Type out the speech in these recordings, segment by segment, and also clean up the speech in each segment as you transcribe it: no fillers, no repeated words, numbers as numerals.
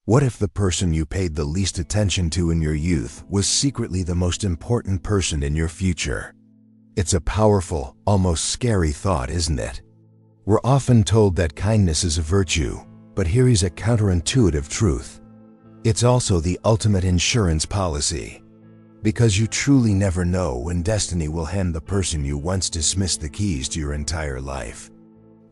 What if the person you paid the least attention to in your youth was secretly the most important person in your future? It's a powerful, almost scary thought, isn't it? We're often told that kindness is a virtue, but here is a counterintuitive truth. It's also the ultimate insurance policy. Because you truly never know when destiny will hand the person you once dismissed the keys to your entire life.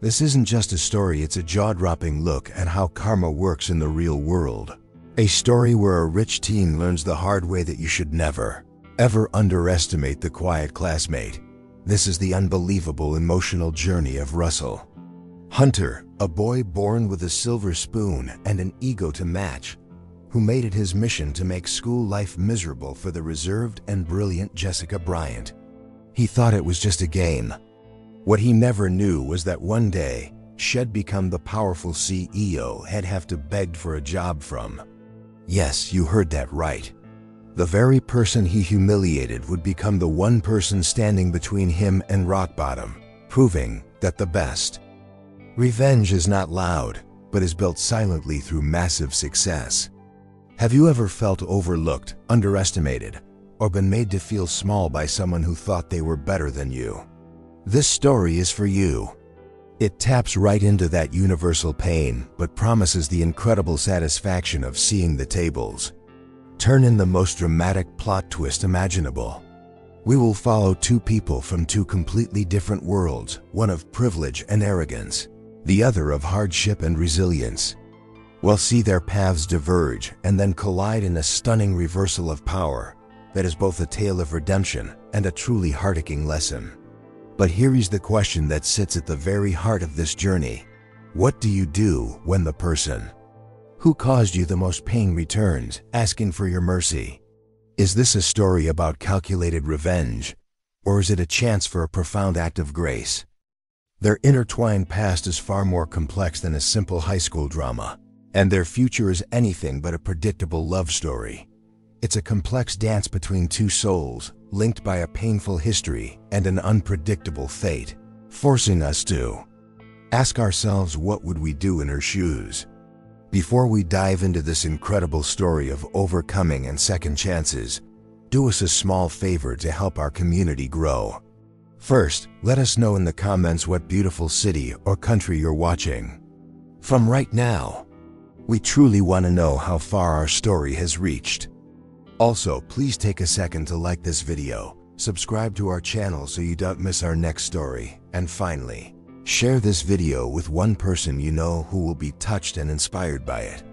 This isn't just a story, it's a jaw-dropping look at how karma works in the real world. A story where a rich teen learns the hard way that you should never, ever underestimate the quiet classmate. This is the unbelievable emotional journey of Russell. Hunter, a boy born with a silver spoon and an ego to match, who made it his mission to make school life miserable for the reserved and brilliant Jessica Bryant. He thought it was just a game. What he never knew was that one day, she'd become the powerful CEO he'd have to beg for a job from. Yes, you heard that right. The very person he humiliated would become the one person standing between him and rock bottom, proving that the best. Revenge is not loud, but is built silently through massive success. Have you ever felt overlooked, underestimated, or been made to feel small by someone who thought they were better than you? This story is for you. It taps right into that universal pain, but promises the incredible satisfaction of seeing the tables turn in the most dramatic plot twist imaginable. We will follow two people from two completely different worlds, one of privilege and arrogance, the other of hardship and resilience. We'll see their paths diverge and then collide in a stunning reversal of power that is both a tale of redemption and a truly heart-aching lesson. But here is the question that sits at the very heart of this journey. What do you do when the person who caused you the most pain returns, asking for your mercy? Is this a story about calculated revenge, or is it a chance for a profound act of grace? Their intertwined past is far more complex than a simple high school drama, and their future is anything but a predictable love story. It's a complex dance between two souls, linked by a painful history and an unpredictable fate, forcing us to ask ourselves, what would we do in her shoes? Before we dive into this incredible story of overcoming and second chances, do us a small favor to help our community grow. First, let us know in the comments what beautiful city or country you're watching from right now. We truly want to know how far our story has reached. Also, please take a second to like this video, subscribe to our channel so you don't miss our next story, and finally, share this video with one person you know who will be touched and inspired by it.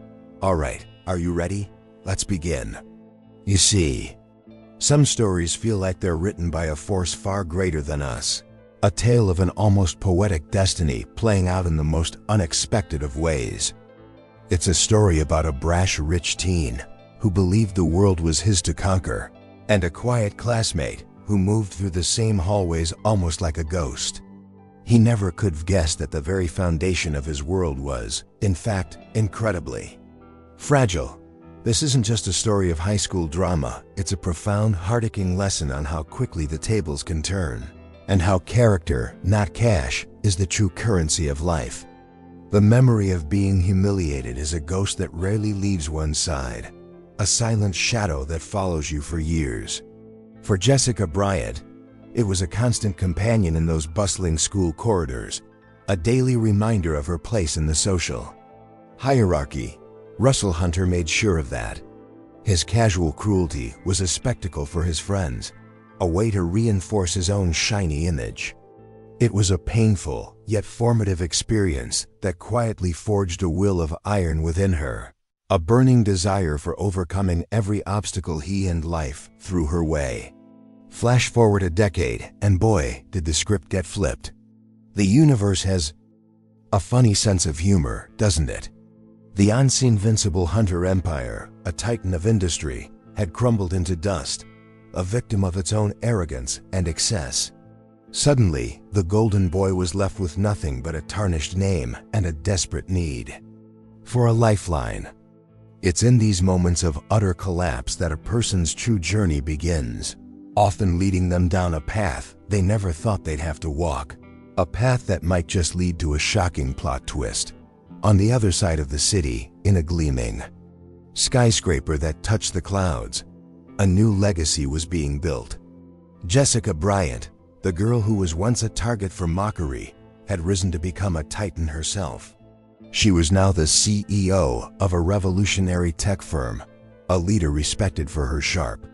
Alright, are you ready? Let's begin. You see, some stories feel like they're written by a force far greater than us. A tale of an almost poetic destiny playing out in the most unexpected of ways. It's a story about a brash rich teen who believed the world was his to conquer, and a quiet classmate who moved through the same hallways almost like a ghost. He never could have guessed that the very foundation of his world was, in fact, incredibly fragile. This isn't just a story of high school drama, it's a profound, heart-aching lesson on how quickly the tables can turn, and how character, not cash, is the true currency of life. The memory of being humiliated is a ghost that rarely leaves one's side, a silent shadow that follows you for years. For Jessica Bryant, it was a constant companion in those bustling school corridors, a daily reminder of her place in the social hierarchy. Russell Hunter made sure of that. His casual cruelty was a spectacle for his friends, a way to reinforce his own shiny image. It was a painful, yet formative experience that quietly forged a will of iron within her, a burning desire for overcoming every obstacle he and life threw her way. Flash forward a decade, and boy, did the script get flipped. The universe has a funny sense of humor, doesn't it? The once invincible Hunter empire, a titan of industry, had crumbled into dust, a victim of its own arrogance and excess. Suddenly, the golden boy was left with nothing but a tarnished name and a desperate need for a lifeline. It's in these moments of utter collapse that a person's true journey begins, often leading them down a path they never thought they'd have to walk, a path that might just lead to a shocking plot twist. On the other side of the city, in a gleaming skyscraper that touched the clouds. A new legacy was being built. Jessica Bryant, the girl who was once a target for mockery, had risen to become a titan herself. She was now the CEO of a revolutionary tech firm, a leader respected for her sharp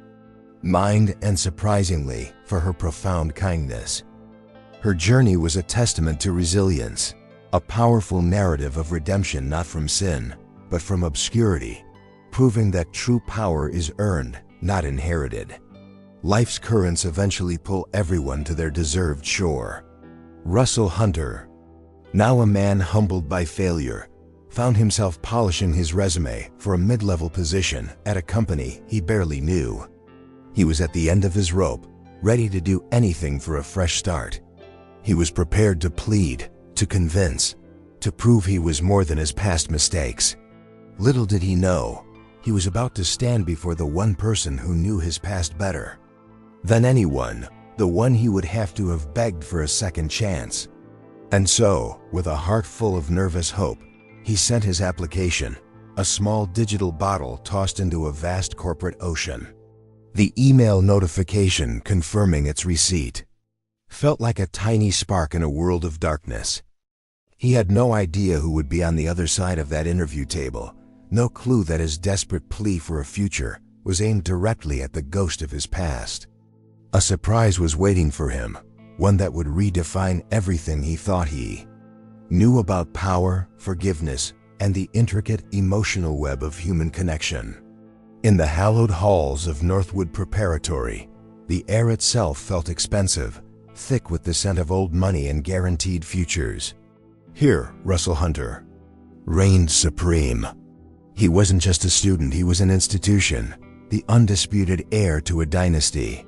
mind and, surprisingly, for her profound kindness. Her journey was a testament to resilience, a powerful narrative of redemption not from sin, but from obscurity, proving that true power is earned, not inherited. Life's currents eventually pull everyone to their deserved shore. Russell Hunter, now a man humbled by failure, found himself polishing his resume for a mid-level position at a company he barely knew. He was at the end of his rope, ready to do anything for a fresh start. He was prepared to plead, to convince, to prove he was more than his past mistakes. Little did he know, he was about to stand before the one person who knew his past better than anyone, the one he would have to have begged for a second chance. And so, with a heart full of nervous hope, he sent his application, a small digital bottle tossed into a vast corporate ocean. The email notification confirming its receipt felt like a tiny spark in a world of darkness. He had no idea who would be on the other side of that interview table, no clue that his desperate plea for a future was aimed directly at the ghost of his past. A surprise was waiting for him, one that would redefine everything he thought he knew about power, forgiveness, and the intricate emotional web of human connection. In the hallowed halls of Northwood Preparatory, the air itself felt expensive, thick with the scent of old money and guaranteed futures. Here, Russell Hunter reigned supreme. He wasn't just a student, he was an institution, the undisputed heir to a dynasty.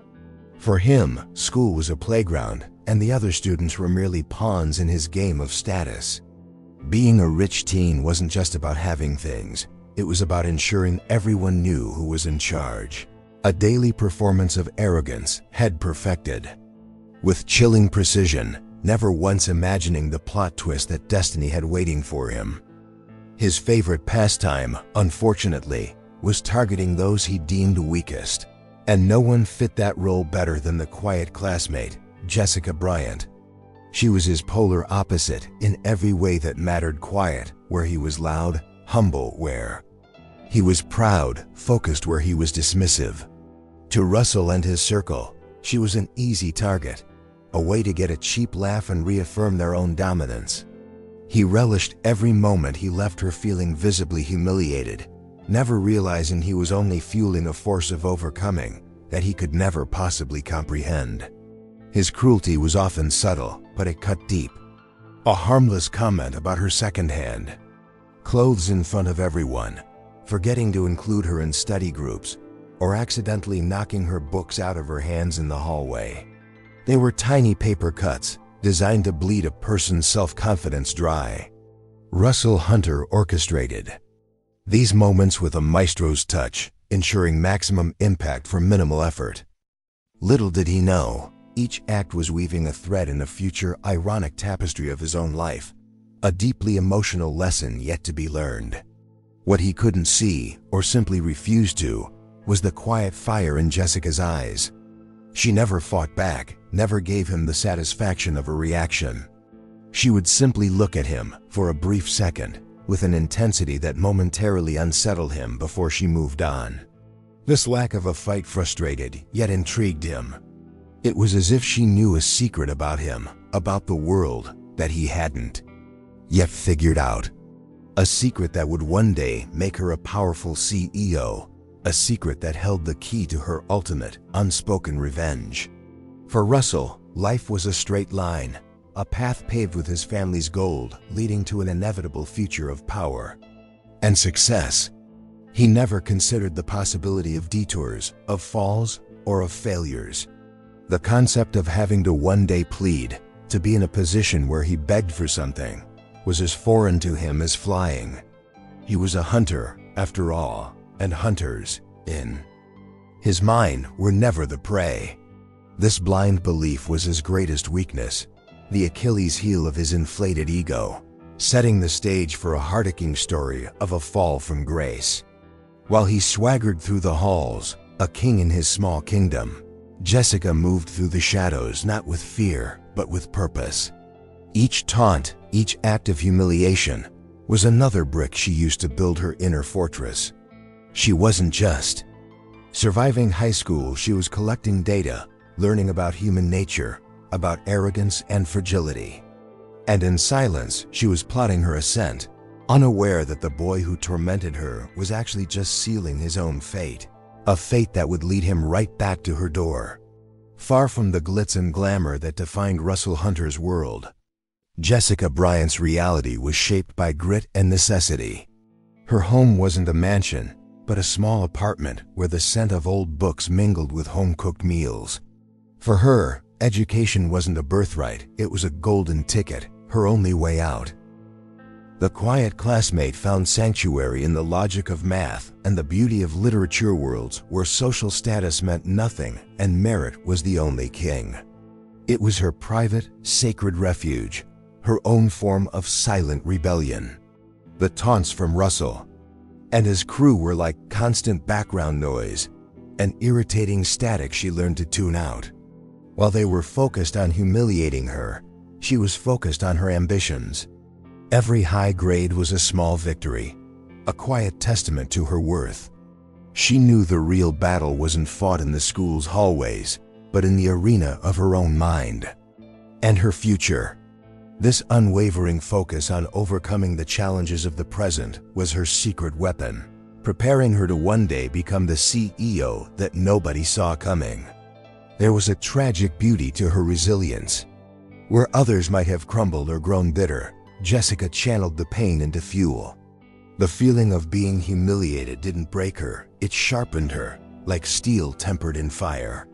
For him, school was a playground, and the other students were merely pawns in his game of status. Being a rich teen wasn't just about having things, it was about ensuring everyone knew who was in charge. A daily performance of arrogance, head perfected. With chilling precision, never once imagining the plot twist that destiny had waiting for him. His favorite pastime, unfortunately, was targeting those he deemed weakest. And no one fit that role better than the quiet classmate, Jessica Bryant. She was his polar opposite in every way that mattered: quiet where he was loud, humble where he was proud, focused where he was dismissive. To Russell and his circle, she was an easy target, a way to get a cheap laugh and reaffirm their own dominance. He relished every moment he left her feeling visibly humiliated, never realizing he was only fueling a force of overcoming that he could never possibly comprehend. His cruelty was often subtle, but it cut deep. A harmless comment about her second-hand clothes in front of everyone, forgetting to include her in study groups, or accidentally knocking her books out of her hands in the hallway. They were tiny paper cuts, designed to bleed a person's self-confidence dry. Russell Hunter orchestrated these moments with a maestro's touch, ensuring maximum impact for minimal effort. Little did he know, each act was weaving a thread in a future ironic tapestry of his own life, a deeply emotional lesson yet to be learned. What he couldn't see, or simply refused to, was the quiet fire in Jessica's eyes. She never fought back, never gave him the satisfaction of a reaction. She would simply look at him for a brief second, with an intensity that momentarily unsettled him before she moved on. This lack of a fight frustrated, yet intrigued him. It was as if she knew a secret about him, about the world, that he hadn't yet figured out. A secret that would one day make her a powerful CEO, a secret that held the key to her ultimate, unspoken revenge. For Russell, life was a straight line, a path paved with his family's gold, leading to an inevitable future of power and success. He never considered the possibility of detours, of falls, or of failures. The concept of having to one day plead, to be in a position where he begged for something, was as foreign to him as flying. He was a hunter, after all, and hunters, in his mind, were never the prey. This blind belief was his greatest weakness, the Achilles heel of his inflated ego, setting the stage for a heart-aching story of a fall from grace. While he swaggered through the halls, a king in his small kingdom, Jessica moved through the shadows not with fear, but with purpose. Each taunt, each act of humiliation, was another brick she used to build her inner fortress. She wasn't just surviving high school, she was collecting data, learning about human nature, about arrogance and fragility. And in silence, she was plotting her ascent, unaware that the boy who tormented her was actually just sealing his own fate. A fate that would lead him right back to her door. Far from the glitz and glamour that defined Russell Hunter's world, Jessica Bryant's reality was shaped by grit and necessity. Her home wasn't a mansion, but a small apartment where the scent of old books mingled with home-cooked meals. For her, education wasn't a birthright, it was a golden ticket, her only way out. The quiet classmate found sanctuary in the logic of math and the beauty of literature worlds where social status meant nothing and merit was the only king. It was her private, sacred refuge, her own form of silent rebellion. The taunts from Russell and his crew were like constant background noise, an irritating static she learned to tune out. While they were focused on humiliating her, she was focused on her ambitions. Every high grade was a small victory, a quiet testament to her worth. She knew the real battle wasn't fought in the school's hallways, but in the arena of her own mind. And her future. This unwavering focus on overcoming the challenges of the present was her secret weapon, preparing her to one day become the CEO that nobody saw coming. There was a tragic beauty to her resilience. Where others might have crumbled or grown bitter, Jessica channeled the pain into fuel. The feeling of being humiliated didn't break her, it sharpened her, like steel tempered in fire.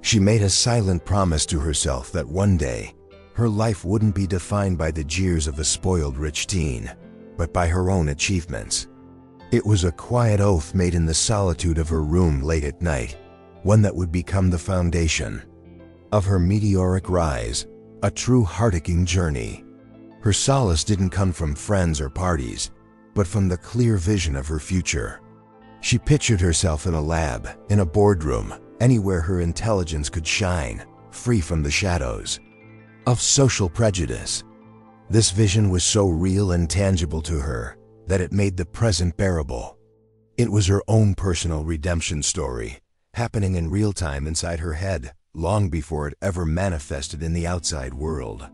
She made a silent promise to herself that one day, her life wouldn't be defined by the jeers of a spoiled rich teen, but by her own achievements. It was a quiet oath made in the solitude of her room late at night, one that would become the foundation of her meteoric rise, a true heart-aching journey. Her solace didn't come from friends or parties, but from the clear vision of her future. She pictured herself in a lab, in a boardroom, anywhere her intelligence could shine, free from the shadows of social prejudice. This vision was so real and tangible to her that it made the present bearable. It was her own personal redemption story, happening in real time inside her head, long before it ever manifested in the outside world.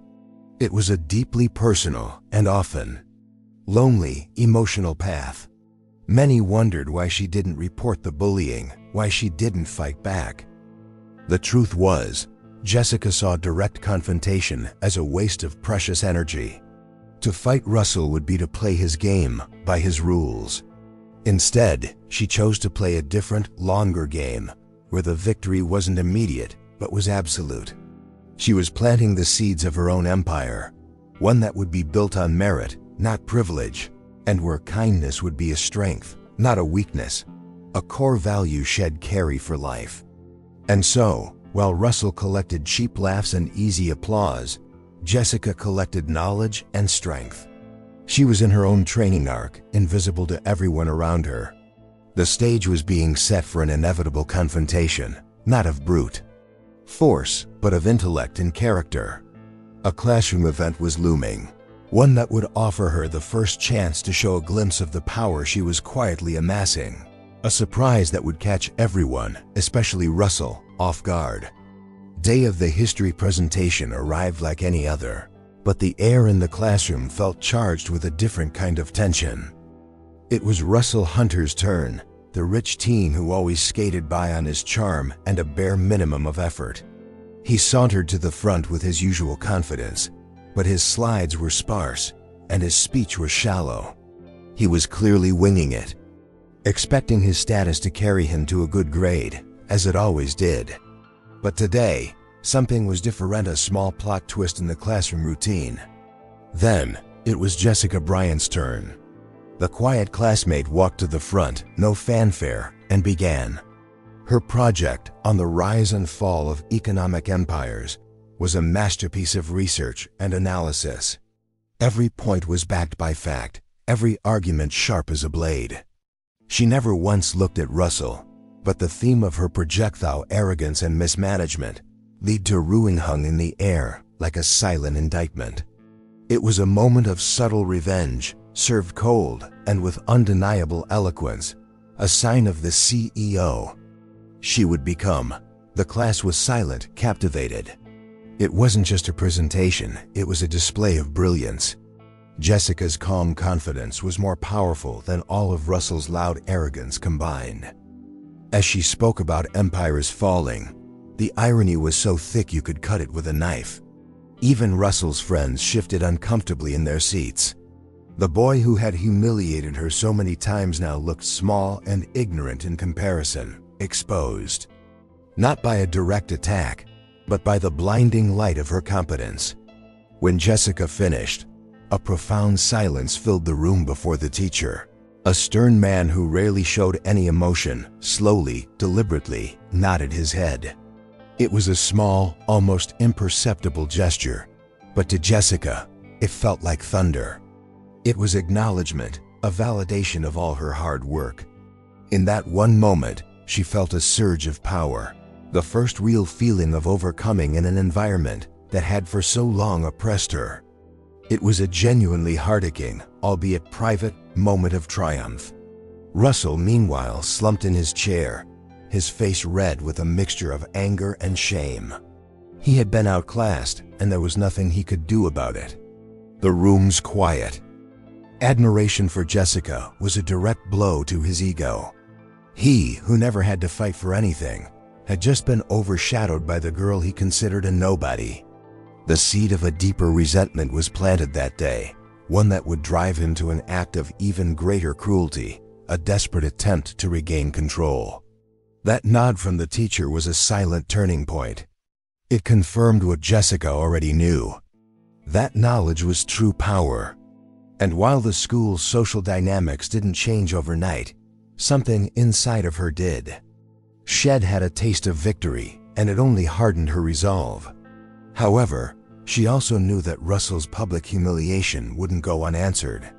It was a deeply personal and often lonely, emotional path. Many wondered why she didn't report the bullying, why she didn't fight back. The truth was, Jessica saw direct confrontation as a waste of precious energy. To fight Russell would be to play his game by his rules. Instead, she chose to play a different, longer game, where the victory wasn't immediate, but was absolute. She was planting the seeds of her own empire, one that would be built on merit, not privilege, and where kindness would be a strength, not a weakness, a core value she'd carry for life. And so, while Russell collected cheap laughs and easy applause, Jessica collected knowledge and strength. She was in her own training arc, invisible to everyone around her. The stage was being set for an inevitable confrontation, not of brute force, but of intellect and character. A classroom event was looming, one that would offer her the first chance to show a glimpse of the power she was quietly amassing. A surprise that would catch everyone, especially Russell, off guard. Day of the history presentation arrived like any other, but the air in the classroom felt charged with a different kind of tension. It was Russell Hunter's turn, the rich teen who always skated by on his charm and a bare minimum of effort. He sauntered to the front with his usual confidence, but his slides were sparse and his speech was shallow. He was clearly winging it, expecting his status to carry him to a good grade, as it always did. But today, something was different, a small plot twist in the classroom routine. Then, it was Jessica Bryant's turn. The quiet classmate walked to the front, no fanfare, and began. Her project on the rise and fall of economic empires was a masterpiece of research and analysis. Every point was backed by fact, every argument sharp as a blade. She never once looked at Russell, but the theme of her projectile arrogance and mismanagement lead to ruin hung in the air like a silent indictment. It was a moment of subtle revenge, served cold and with undeniable eloquence, a sign of the CEO she would become. The class was silent, captivated. It wasn't just a presentation, it was a display of brilliance. Jessica's calm confidence was more powerful than all of Russell's loud arrogance combined. As she spoke about empires falling, the irony was so thick you could cut it with a knife. Even Russell's friends shifted uncomfortably in their seats. The boy who had humiliated her so many times now looked small and ignorant in comparison, exposed. Not by a direct attack, but by the blinding light of her competence. When Jessica finished, a profound silence filled the room before the teacher. A stern man who rarely showed any emotion, slowly, deliberately, nodded his head. It was a small, almost imperceptible gesture, but to Jessica, it felt like thunder. It was acknowledgement, a validation of all her hard work. In that one moment, she felt a surge of power, the first real feeling of overcoming in an environment that had for so long oppressed her. It was a genuinely heart-aching, albeit private, moment of triumph. Russell, meanwhile, slumped in his chair, his face red with a mixture of anger and shame. He had been outclassed, and there was nothing he could do about it. The room's quiet. Admiration for Jessica was a direct blow to his ego. He, who never had to fight for anything, had just been overshadowed by the girl he considered a nobody. The seed of a deeper resentment was planted that day, one that would drive him to an act of even greater cruelty, a desperate attempt to regain control. That nod from the teacher was a silent turning point. It confirmed what Jessica already knew. That knowledge was true power. And while the school's social dynamics didn't change overnight, something inside of her did. Shed had a taste of victory, and it only hardened her resolve. However, she also knew that Russell's public humiliation wouldn't go unanswered.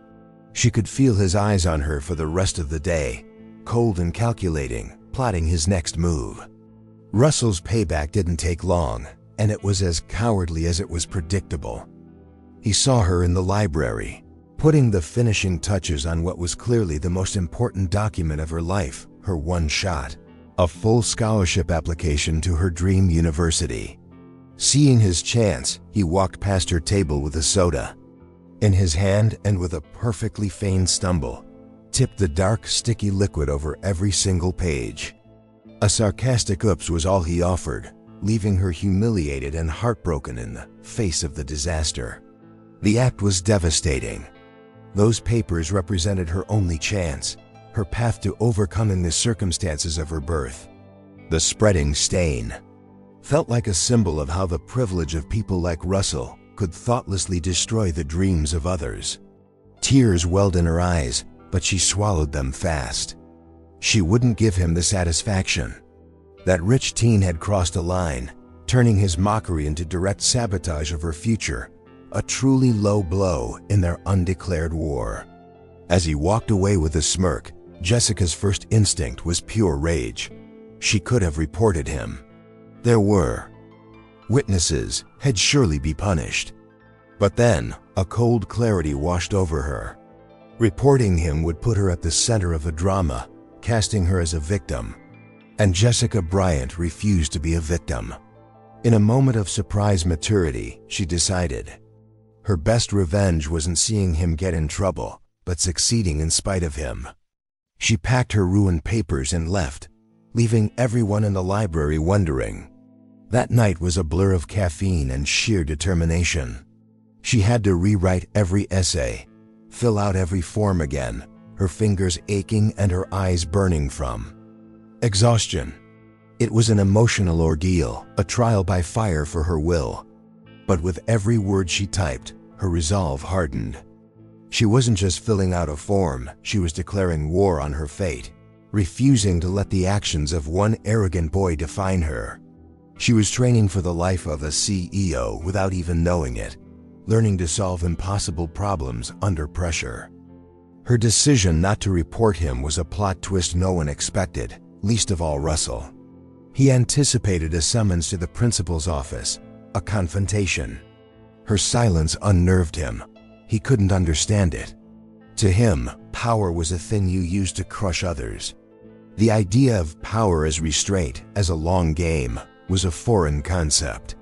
She could feel his eyes on her for the rest of the day, cold and calculating, plotting his next move. Russell's payback didn't take long, and it was as cowardly as it was predictable. He saw her in the library, putting the finishing touches on what was clearly the most important document of her life, her one shot, a full scholarship application to her dream university. Seeing his chance, he walked past her table with a soda in his hand and with a perfectly feigned stumble, tipped the dark, sticky liquid over every single page. A sarcastic oops was all he offered, leaving her humiliated and heartbroken in the face of the disaster. The act was devastating. Those papers represented her only chance, her path to overcoming the circumstances of her birth. The spreading stain felt like a symbol of how the privilege of people like Russell could thoughtlessly destroy the dreams of others. Tears welled in her eyes, but she swallowed them fast. She wouldn't give him the satisfaction. That rich teen had crossed a line, turning his mockery into direct sabotage of her future, a truly low blow in their undeclared war. As he walked away with a smirk, Jessica's first instinct was pure rage. She could have reported him. There were witnesses, had surely be punished. But then, a cold clarity washed over her. Reporting him would put her at the center of a drama, casting her as a victim. And Jessica Bryant refused to be a victim. In a moment of surprise maturity, she decided her best revenge wasn't seeing him get in trouble, but succeeding in spite of him. She packed her ruined papers and left, leaving everyone in the library wondering. That night was a blur of caffeine and sheer determination. She had to rewrite every essay, fill out every form again, her fingers aching and her eyes burning from exhaustion. It was an emotional ordeal, a trial by fire for her will. But with every word she typed, her resolve hardened. She wasn't just filling out a form, she was declaring war on her fate, refusing to let the actions of one arrogant boy define her. She was training for the life of a CEO without even knowing it, learning to solve impossible problems under pressure. Her decision not to report him was a plot twist no one expected, least of all Russell. He anticipated a summons to the principal's office, a confrontation. Her silence unnerved him. He couldn't understand it. To him, power was a thing you used to crush others. The idea of power as restraint, as a long game, was a foreign concept.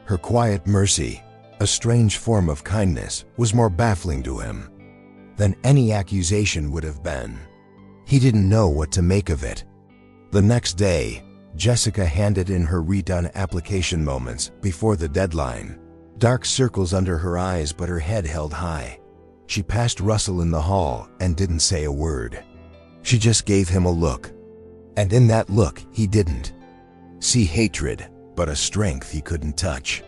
Her quiet mercy, a strange form of kindness, was more baffling to him than any accusation would have been. He didn't know what to make of it. The next day, Jessica handed in her redone application moments before the deadline. Dark circles under her eyes, but her head held high. She passed Russell in the hall and didn't say a word. She just gave him a look. And in that look, he didn't see hatred, but a strength he couldn't touch.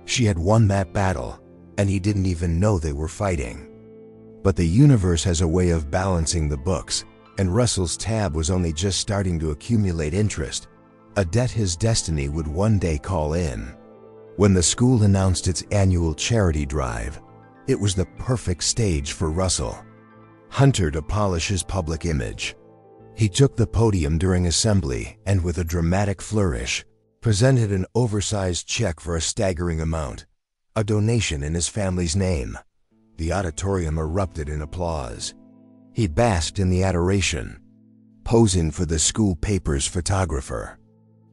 She had won that battle, and he didn't even know they were fighting. But the universe has a way of balancing the books, and Russell's tab was only just starting to accumulate interest, a debt his destiny would one day call in. When the school announced its annual charity drive, it was the perfect stage for Russell Hunter to polish his public image. He took the podium during assembly and, with a dramatic flourish, presented an oversized check for a staggering amount, a donation in his family's name. The auditorium erupted in applause. He basked in the adoration, posing for the school paper's photographer.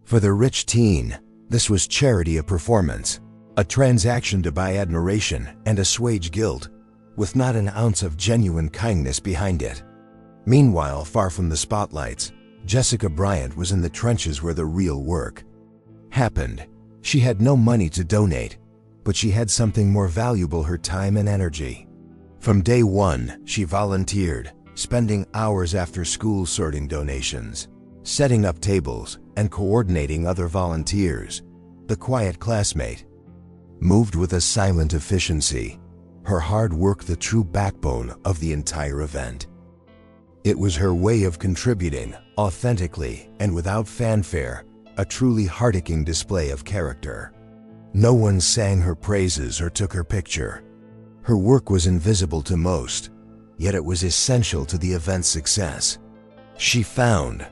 For the rich teen, this was charity, a performance, a transaction to buy admiration and assuage guilt, with not an ounce of genuine kindness behind it. Meanwhile, far from the spotlights, Jessica Bryant was in the trenches where the real work happened. She had no money to donate, but she had something more valuable: her time and energy. From day one, she volunteered, spending hours after school sorting donations, setting up tables, and coordinating other volunteers. The quiet classmate moved with a silent efficiency, her hard work the true backbone of the entire event. It was her way of contributing, authentically and without fanfare, a truly heart-aching display of character. No one sang her praises or took her picture. Her work was invisible to most, yet it was essential to the event's success. She found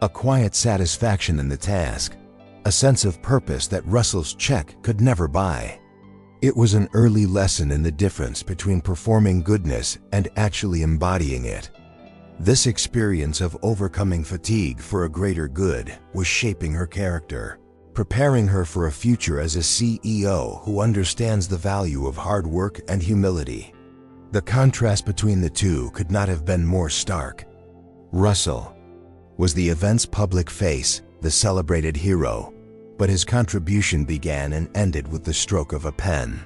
a quiet satisfaction in the task, a sense of purpose that Russell's check could never buy. It was an early lesson in the difference between performing goodness and actually embodying it. This experience of overcoming fatigue for a greater good was shaping her character, preparing her for a future as a CEO who understands the value of hard work and humility. The contrast between the two could not have been more stark. Russell was the event's public face, the celebrated hero, but his contribution began and ended with the stroke of a pen.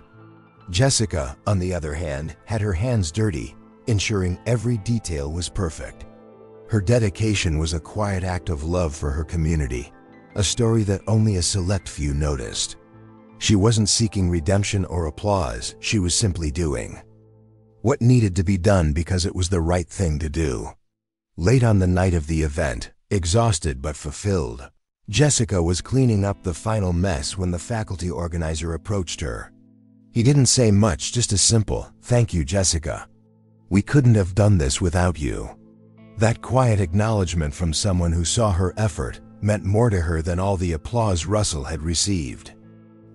Jessica, on the other hand, had her hands dirty, ensuring every detail was perfect. Her dedication was a quiet act of love for her community, a story that only a select few noticed. She wasn't seeking redemption or applause, she was simply doing what needed to be done because it was the right thing to do. Late on the night of the event, exhausted but fulfilled, Jessica was cleaning up the final mess when the faculty organizer approached her. He didn't say much, just a simple, "Thank you, Jessica. We couldn't have done this without you." That quiet acknowledgement from someone who saw her effort meant more to her than all the applause Russell had received.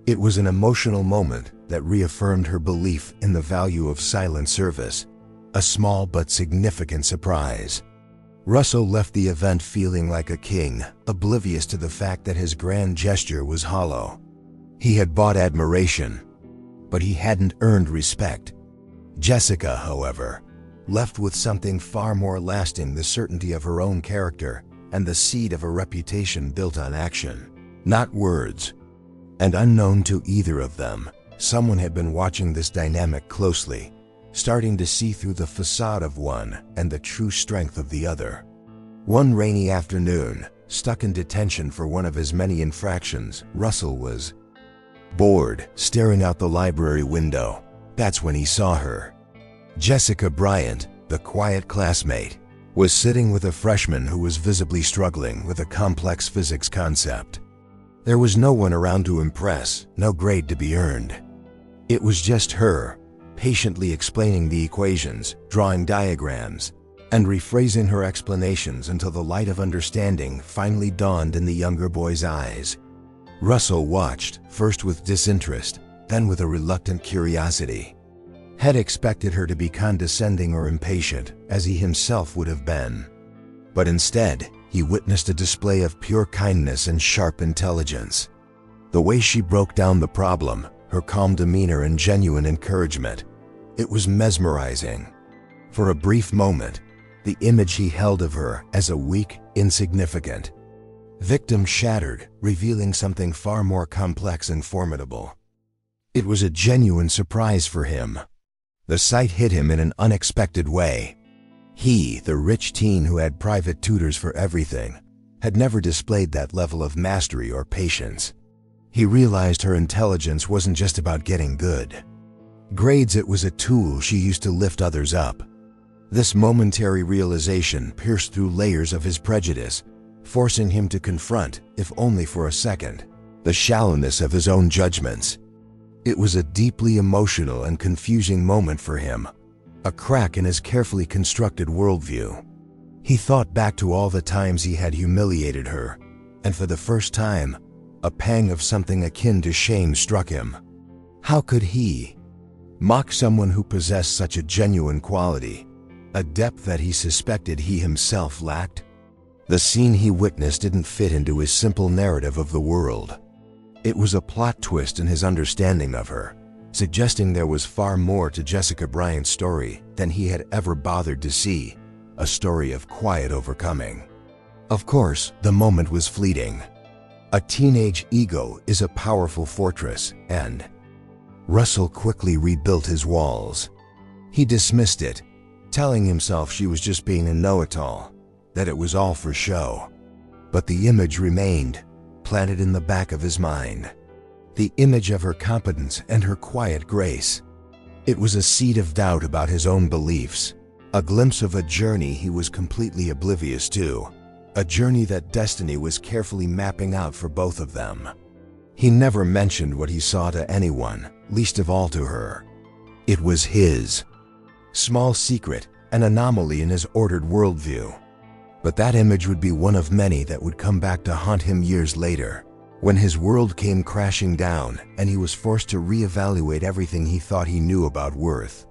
It was an emotional moment that reaffirmed her belief in the value of silent service, a small but significant surprise. Russell left the event feeling like a king, oblivious to the fact that his grand gesture was hollow. He had bought admiration, but he hadn't earned respect. Jessica, however, left with something far more lasting: the certainty of her own character and the seed of a reputation built on action, not words. And unknown to either of them, someone had been watching this dynamic closely, starting to see through the facade of one and the true strength of the other. One rainy afternoon, stuck in detention for one of his many infractions, Russell was bored, staring out the library window. That's when he saw her. Jessica Bryant, the quiet classmate, was sitting with a freshman who was visibly struggling with a complex physics concept. There was no one around to impress, no grade to be earned. It was just her, patiently explaining the equations, drawing diagrams, and rephrasing her explanations until the light of understanding finally dawned in the younger boy's eyes. Russell watched, first with disinterest, then with a reluctant curiosity. Had expected her to be condescending or impatient, as he himself would have been. But instead, he witnessed a display of pure kindness and sharp intelligence. The way she broke down the problem, her calm demeanor and genuine encouragement, it was mesmerizing. For a brief moment, the image he held of her as a weak, insignificant victim shattered, revealing something far more complex and formidable. It was a genuine surprise for him. The sight hit him in an unexpected way. He, the rich teen who had private tutors for everything, had never displayed that level of mastery or patience. He realized her intelligence wasn't just about getting good grades, it was a tool she used to lift others up. This momentary realization pierced through layers of his prejudice, forcing him to confront, if only for a second, the shallowness of his own judgments. It was a deeply emotional and confusing moment for him, a crack in his carefully constructed worldview. He thought back to all the times he had humiliated her, and for the first time, a pang of something akin to shame struck him. How could he mock someone who possessed such a genuine quality, a depth that he suspected he himself lacked? The scene he witnessed didn't fit into his simple narrative of the world. It was a plot twist in his understanding of her, suggesting there was far more to Jessica Bryant's story than he had ever bothered to see, a story of quiet overcoming. Of course, the moment was fleeting. A teenage ego is a powerful fortress, and Russell quickly rebuilt his walls. He dismissed it, telling himself she was just being a know-it-all, that it was all for show. But the image remained, planted in the back of his mind. The image of her competence and her quiet grace. It was a seed of doubt about his own beliefs, a glimpse of a journey he was completely oblivious to, a journey that destiny was carefully mapping out for both of them. He never mentioned what he saw to anyone, least of all to her. It was his small secret, an anomaly in his ordered worldview. But that image would be one of many that would come back to haunt him years later, when his world came crashing down and he was forced to reevaluate everything he thought he knew about worth,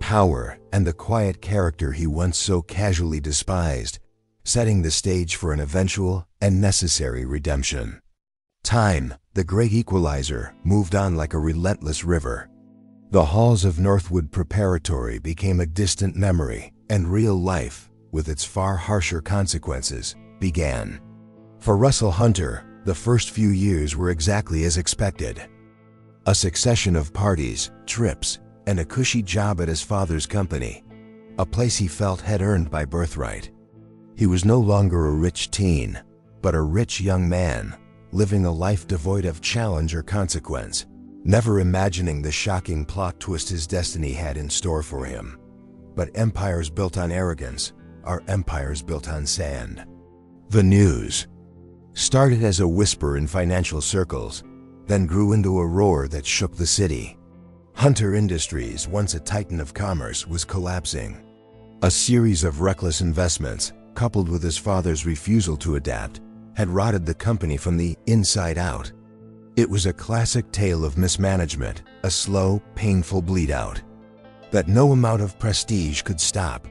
power, and the quiet character he once so casually despised, setting the stage for an eventual and necessary redemption. Time, the great equalizer, moved on like a relentless river. The halls of Northwood Preparatory became a distant memory, and real life, with its far harsher consequences, began. For Russell Hunter, the first few years were exactly as expected. A succession of parties, trips, and a cushy job at his father's company, a place he felt had earned by birthright. He was no longer a rich teen, but a rich young man, living a life devoid of challenge or consequence, never imagining the shocking plot twist his destiny had in store for him. But empires built on arrogance are empires built on sand. The news started as a whisper in financial circles, then grew into a roar that shook the city. Hunter Industries, once a titan of commerce, was collapsing. A series of reckless investments, coupled with his father's refusal to adapt, had rotted the company from the inside out. It was a classic tale of mismanagement, a slow, painful bleed-out that no amount of prestige could stop.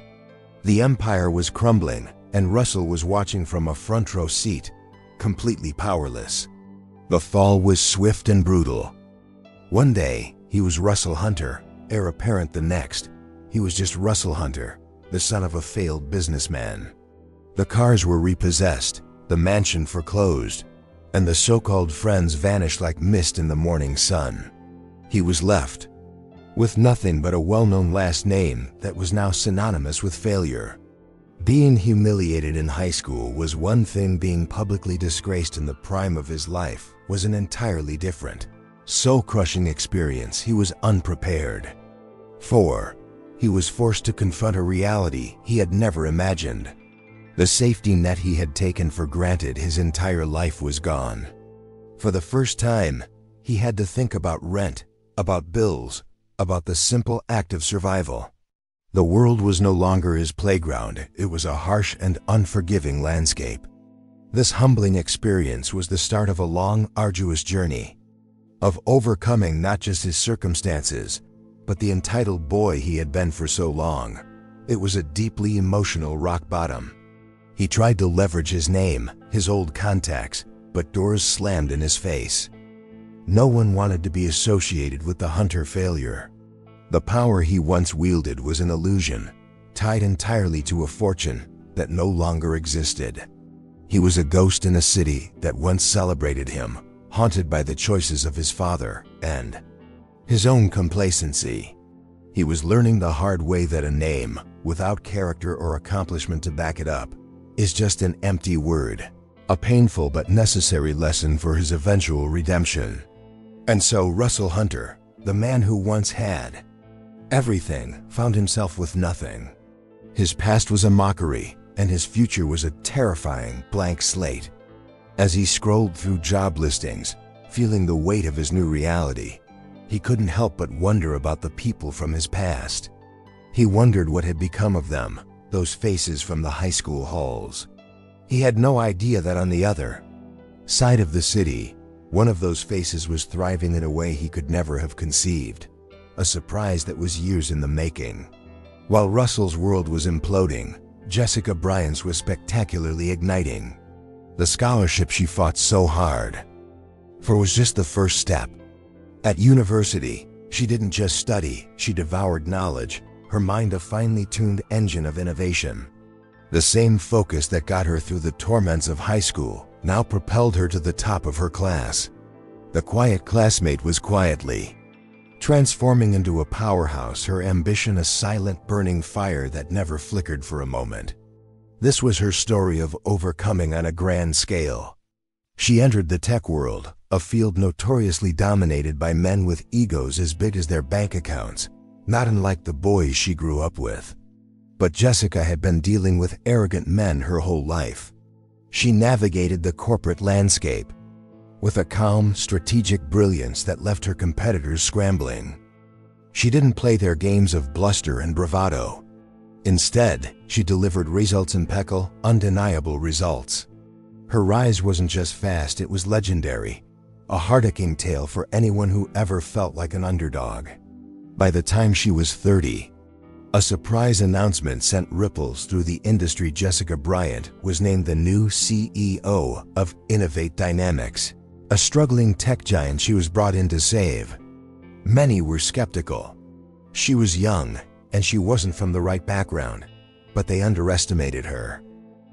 The empire was crumbling, and Russell was watching from a front-row seat, completely powerless. The fall was swift and brutal. One day, he was Russell Hunter, heir apparent the next. He was just Russell Hunter, the son of a failed businessman. The cars were repossessed, the mansion foreclosed, and the so-called friends vanished like mist in the morning sun. He was left with nothing but a well-known last name that was now synonymous with failure. Being humiliated in high school was one thing, being publicly disgraced in the prime of his life was an entirely different, soul-crushing experience. He was unprepared. 4. He was forced to confront a reality he had never imagined. The safety net he had taken for granted his entire life was gone. For the first time, he had to think about rent, about bills, about the simple act of survival. The world was no longer his playground, it was a harsh and unforgiving landscape. This humbling experience was the start of a long, arduous journey, of overcoming not just his circumstances, but the entitled boy he had been for so long. It was a deeply emotional rock bottom. He tried to leverage his name, his old contacts, but doors slammed in his face. No one wanted to be associated with the Hunter failure. The power he once wielded was an illusion, tied entirely to a fortune that no longer existed. He was a ghost in a city that once celebrated him, haunted by the choices of his father and his own complacency. He was learning the hard way that a name, without character or accomplishment to back it up, is just an empty word, a painful but necessary lesson for his eventual redemption. And so Russell Hunter, the man who once had everything, found himself with nothing. His past was a mockery, and his future was a terrifying blank slate. As he scrolled through job listings, feeling the weight of his new reality, he couldn't help but wonder about the people from his past. He wondered what had become of them, those faces from the high school halls. He had no idea that on the other side of the city, one of those faces was thriving in a way he could never have conceived, a surprise that was years in the making. While Russell's world was imploding, Jessica Bryant's was spectacularly igniting. The scholarship she fought so hard for was just the first step. At university, she didn't just study, she devoured knowledge, her mind a finely tuned engine of innovation. The same focus that got her through the torments of high school now propelled her to the top of her class. The quiet classmate was quietly transforming into a powerhouse, her ambition a silent burning fire that never flickered for a moment. This was her story of overcoming on a grand scale. She entered the tech world, a field notoriously dominated by men with egos as big as their bank accounts, not unlike the boys she grew up with. But Jessica had been dealing with arrogant men her whole life. She navigated the corporate landscape with a calm, strategic brilliance that left her competitors scrambling. She didn't play their games of bluster and bravado. Instead, she delivered impeccable, undeniable results. Her rise wasn't just fast, it was legendary, a heart-aching tale for anyone who ever felt like an underdog. By the time she was 30, a surprise announcement sent ripples through the industry. Jessica Bryant was named the new CEO of Innovate Dynamics, a struggling tech giant she was brought in to save. Many were skeptical. She was young, and she wasn't from the right background, but they underestimated her.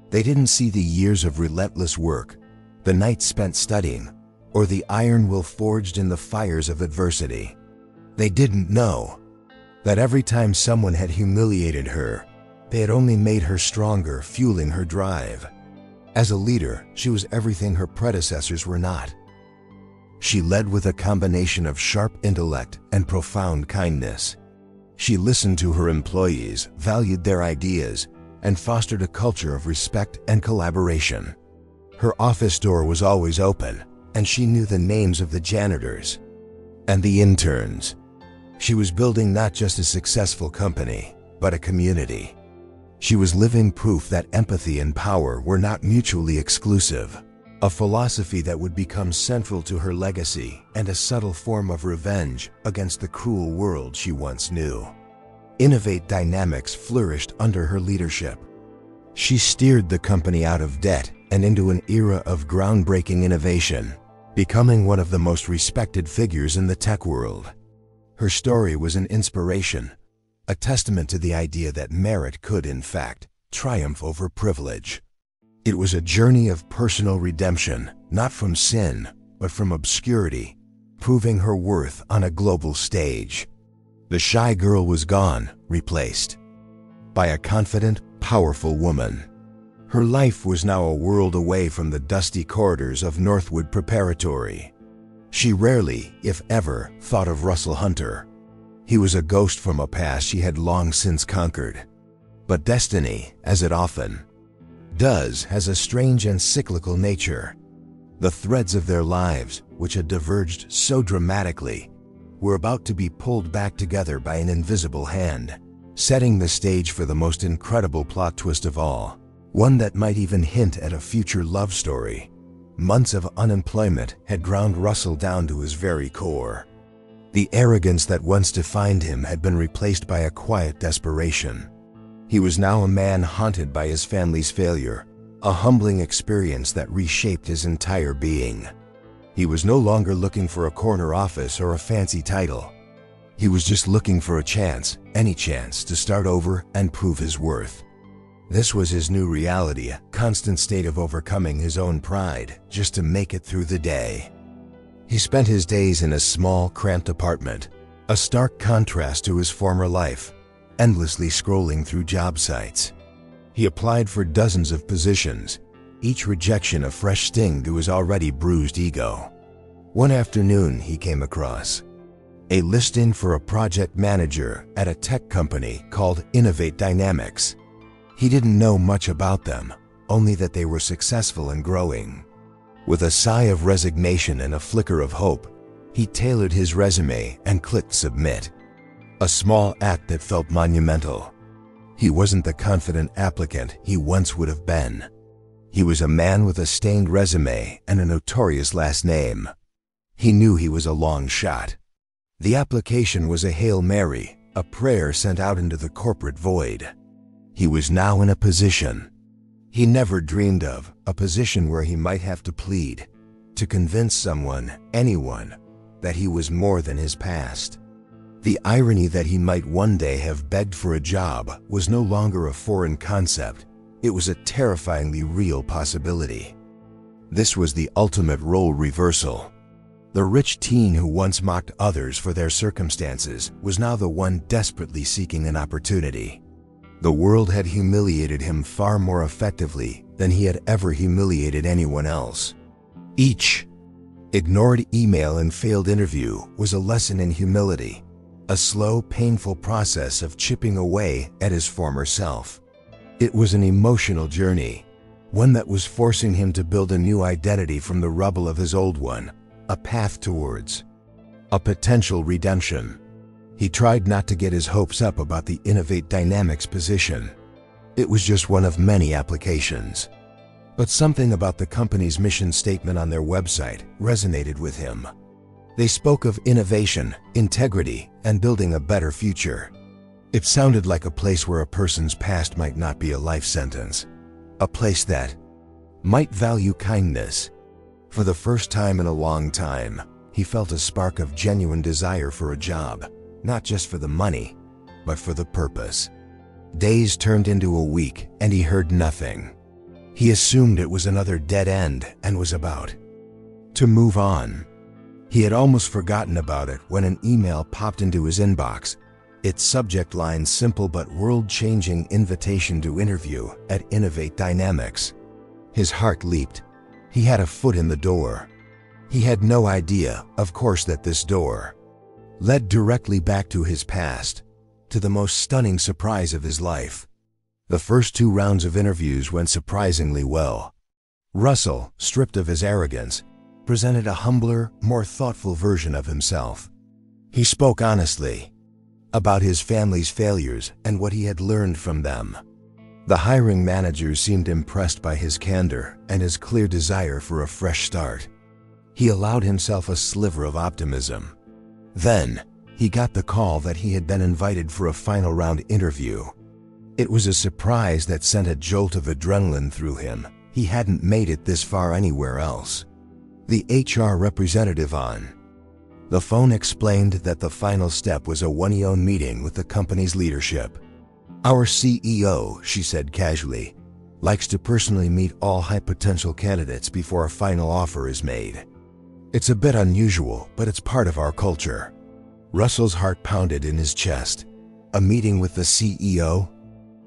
They didn't see the years of relentless work, the nights spent studying, or the iron will forged in the fires of adversity. They didn't know that every time someone had humiliated her, they had only made her stronger, fueling her drive. As a leader, she was everything her predecessors were not. She led with a combination of sharp intellect and profound kindness. She listened to her employees, valued their ideas, and fostered a culture of respect and collaboration. Her office door was always open, and she knew the names of the janitors and the interns. She was building not just a successful company, but a community. She was living proof that empathy and power were not mutually exclusive, a philosophy that would become central to her legacy and a subtle form of revenge against the cruel world she once knew. Innovate Dynamics flourished under her leadership. She steered the company out of debt and into an era of groundbreaking innovation, becoming one of the most respected figures in the tech world. Her story was an inspiration, a testament to the idea that merit could, in fact, triumph over privilege. It was a journey of personal redemption, not from sin, but from obscurity, proving her worth on a global stage. The shy girl was gone, replaced by a confident, powerful woman. Her life was now a world away from the dusty corridors of Northwood Preparatory. She rarely, if ever, thought of Russell Hunter. He was a ghost from a past she had long since conquered. But destiny, as it often does, has a strange and cyclical nature. The threads of their lives, which had diverged so dramatically, were about to be pulled back together by an invisible hand, setting the stage for the most incredible plot twist of all, one that might even hint at a future love story. Months of unemployment had ground Russell down to his very core. The arrogance that once defined him had been replaced by a quiet desperation. He was now a man haunted by his family's failure, a humbling experience that reshaped his entire being. He was no longer looking for a corner office or a fancy title. He was just looking for a chance, any chance, to start over and prove his worth. This was his new reality, a constant state of overcoming his own pride just to make it through the day. He spent his days in a small, cramped apartment, a stark contrast to his former life, endlessly scrolling through job sites. He applied for dozens of positions, each rejection a fresh sting to his already bruised ego. One afternoon, he came across a listing for a project manager at a tech company called Innovate Dynamics. He didn't know much about them, only that they were successful and growing. With a sigh of resignation and a flicker of hope, he tailored his resume and clicked submit. A small act that felt monumental. He wasn't the confident applicant he once would have been. He was a man with a stained resume and a notorious last name. He knew he was a long shot. The application was a Hail Mary, a prayer sent out into the corporate void. He was now in a position he never dreamed of, a position where he might have to plead, to convince someone, anyone, that he was more than his past. The irony that he might one day have begged for a job was no longer a foreign concept. It was a terrifyingly real possibility. This was the ultimate role reversal. The rich teen who once mocked others for their circumstances was now the one desperately seeking an opportunity. The world had humiliated him far more effectively than he had ever humiliated anyone else. Each ignored email and failed interview was a lesson in humility, a slow, painful process of chipping away at his former self. It was an emotional journey, one that was forcing him to build a new identity from the rubble of his old one, a path towards a potential redemption. He tried not to get his hopes up about the Innovate Dynamics position. It was just one of many applications. But something about the company's mission statement on their website resonated with him. They spoke of innovation, integrity, and building a better future. It sounded like a place where a person's past might not be a life sentence. A place that might value kindness. For the first time in a long time, he felt a spark of genuine desire for a job, not just for the money, but for the purpose. Days turned into a week, and he heard nothing. He assumed it was another dead end and was about to move on. He had almost forgotten about it when an email popped into his inbox. Its subject line simple but world-changing invitation to interview at Innovate Dynamics. His heart leaped. He had a foot in the door. He had no idea, of course, that this door led directly back to his past, to the most stunning surprise of his life. The first 2 rounds of interviews went surprisingly well. Russell, stripped of his arrogance, presented a humbler, more thoughtful version of himself. He spoke honestly about his family's failures and what he had learned from them. The hiring managers seemed impressed by his candor and his clear desire for a fresh start. He allowed himself a sliver of optimism. Then, he got the call that he had been invited for a final round interview. It was a surprise that sent a jolt of adrenaline through him. He hadn't made it this far anywhere else. The HR representative on the phone explained that the final step was a one-on-one meeting with the company's leadership. "Our CEO," she said casually, "likes to personally meet all high potential candidates before a final offer is made. It's a bit unusual, but it's part of our culture." Russell's heart pounded in his chest. A meeting with the CEO?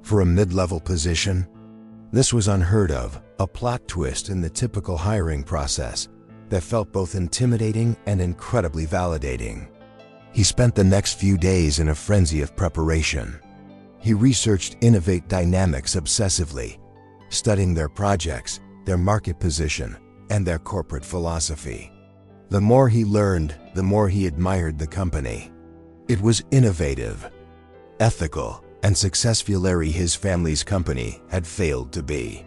For a mid-level position? This was unheard of, a plot twist in the typical hiring process that felt both intimidating and incredibly validating. He spent the next few days in a frenzy of preparation. He researched Innovate Dynamics obsessively, studying their projects, their market position, and their corporate philosophy. The more he learned, the more he admired the company. It was innovative, ethical, and successful his family's company had failed to be.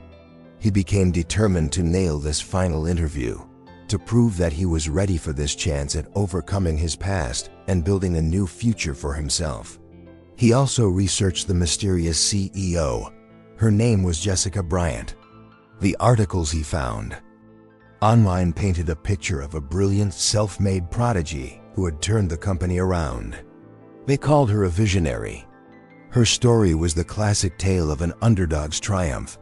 He became determined to nail this final interview, to prove that he was ready for this chance at overcoming his past and building a new future for himself. He also researched the mysterious CEO. Her name was Jessica Bryant. The articles he found online painted a picture of a brilliant, self-made prodigy who had turned the company around. They called her a visionary. Her story was the classic tale of an underdog's triumph,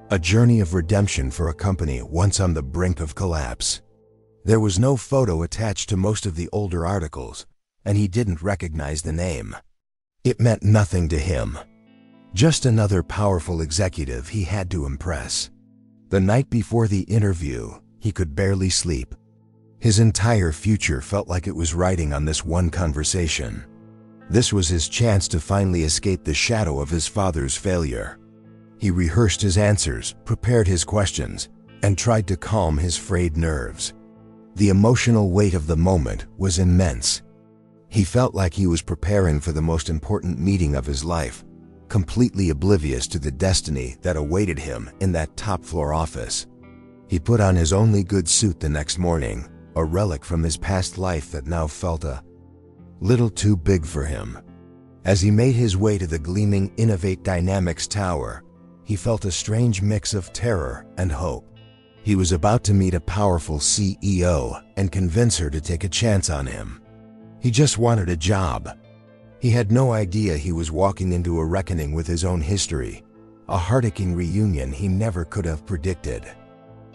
a journey of redemption for a company once on the brink of collapse. There was no photo attached to most of the older articles, and he didn't recognize the name. It meant nothing to him. Just another powerful executive he had to impress. The night before the interview, he could barely sleep. His entire future felt like it was riding on this one conversation. This was his chance to finally escape the shadow of his father's failure. He rehearsed his answers, prepared his questions, and tried to calm his frayed nerves. The emotional weight of the moment was immense. He felt like he was preparing for the most important meeting of his life, completely oblivious to the destiny that awaited him in that top-floor office. He put on his only good suit the next morning, a relic from his past life that now felt a little too big for him. As he made his way to the gleaming Innovate Dynamics Tower, he felt a strange mix of terror and hope. He was about to meet a powerful CEO and convince her to take a chance on him. He just wanted a job. He had no idea he was walking into a reckoning with his own history, a heart-aching reunion he never could have predicted.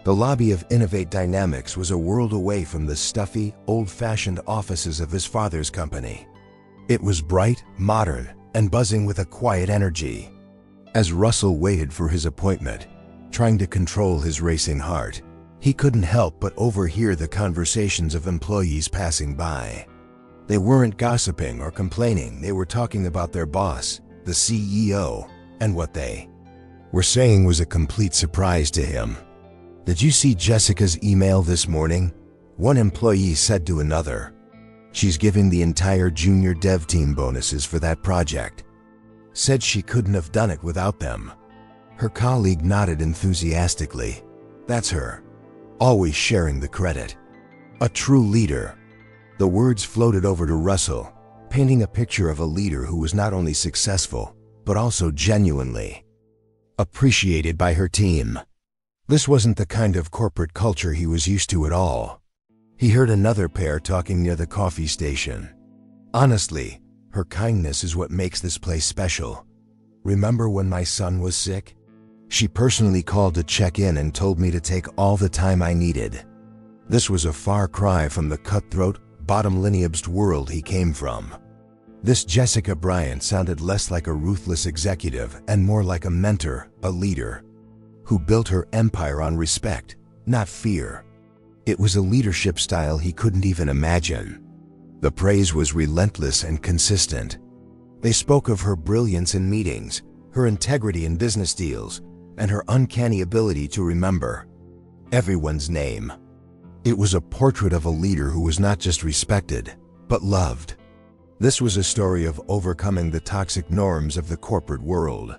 The lobby of Innovate Dynamics was a world away from the stuffy, old-fashioned offices of his father's company. It was bright, modern, and buzzing with a quiet energy. As Russell waited for his appointment, trying to control his racing heart, he couldn't help but overhear the conversations of employees passing by. They weren't gossiping or complaining, they were talking about their boss, the CEO, and what they were saying was a complete surprise to him. "Did you see Jessica's email this morning?" one employee said to another. "She's giving the entire junior dev team bonuses for that project. Said she couldn't have done it without them." Her colleague nodded enthusiastically. "That's her. Always sharing the credit. A true leader." The words floated over to Russell, painting a picture of a leader who was not only successful, but also genuinely appreciated by her team. This wasn't the kind of corporate culture he was used to at all. He heard another pair talking near the coffee station. "Honestly, her kindness is what makes this place special. Remember when my son was sick? She personally called to check in and told me to take all the time I needed." This was a far cry from the cutthroat, bottom-lineabed world he came from. This Jessica Bryant sounded less like a ruthless executive and more like a mentor, a leader, who built her empire on respect, not fear. It was a leadership style he couldn't even imagine. The praise was relentless and consistent. They spoke of her brilliance in meetings, her integrity in business deals, and her uncanny ability to remember everyone's name. It was a portrait of a leader who was not just respected, but loved. This was a story of overcoming the toxic norms of the corporate world.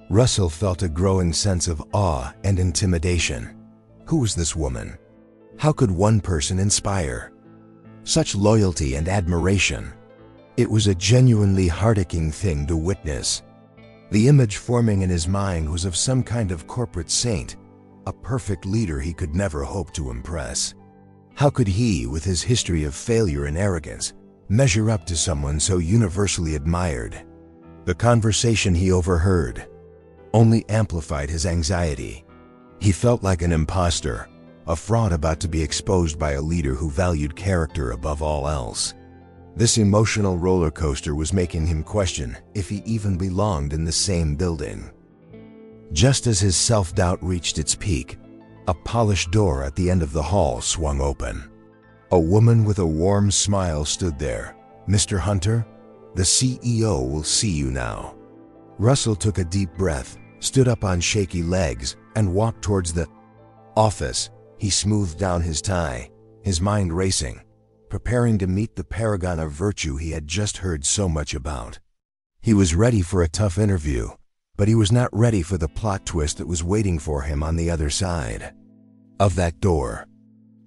Russell felt a growing sense of awe and intimidation. Who was this woman? How could one person inspire such loyalty and admiration? It was a genuinely heart-aching thing to witness. The image forming in his mind was of some kind of corporate saint, a perfect leader he could never hope to impress. How could he, with his history of failure and arrogance, measure up to someone so universally admired? The conversation he overheard only amplified his anxiety. He felt like an imposter, a fraud about to be exposed by a leader who valued character above all else. This emotional roller coaster was making him question if he even belonged in the same building. Just as his self-doubt reached its peak, a polished door at the end of the hall swung open. A woman with a warm smile stood there. "Mr. Hunter, the CEO will see you now." Russell took a deep breath, stood up on shaky legs, and walked towards the office. He smoothed down his tie, his mind racing. preparing to meet the paragon of virtue he had just heard so much about. He was ready for a tough interview, but he was not ready for the plot twist that was waiting for him on the other side of that door.